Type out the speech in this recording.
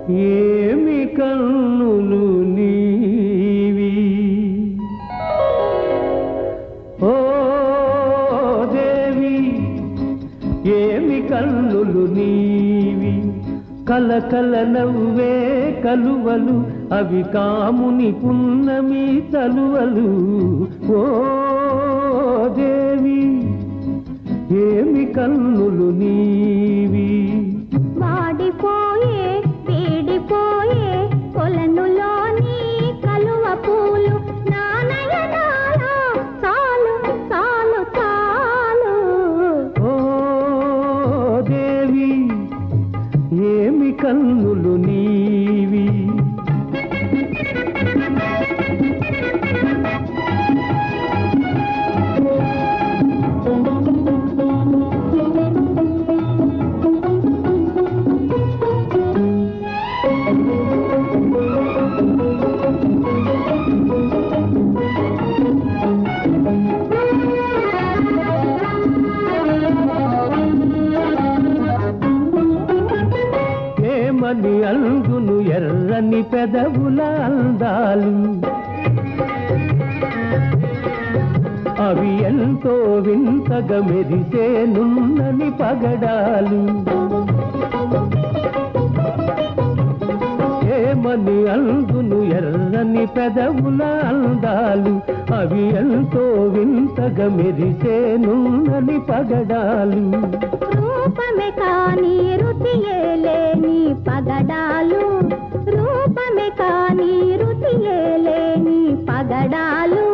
ఏమి కన్నులు నీవి ఓ దేవి ఏమి కన్నులు నీవి కలకల నవ్వే కలువలు అవి కాముని పున్నమి తలువలు ఓ దేవి ఏమి కన్నులు నీవి వాడిపోయే వీడిపోయే కొలనులోని కలువ పూలు నానయనాలో చాలు చాలు చాలు ఓ దేవి ఏమి కన్నులు నీవి ఏమని అందును ఎర్రని పెదవుల అందాలు అవి ఎంతో వింతగా మెరిసే నున్నని పగడాలు ఏమని అందును ఎర్రని పెదవుల అందాలు అవి ఎంతో వింతగా మెరిసే నున్నని పగడాలు రూపమే కాని రుచియే లేని పగడాలు రూపమే కాని రుచియే లేని పగడాలు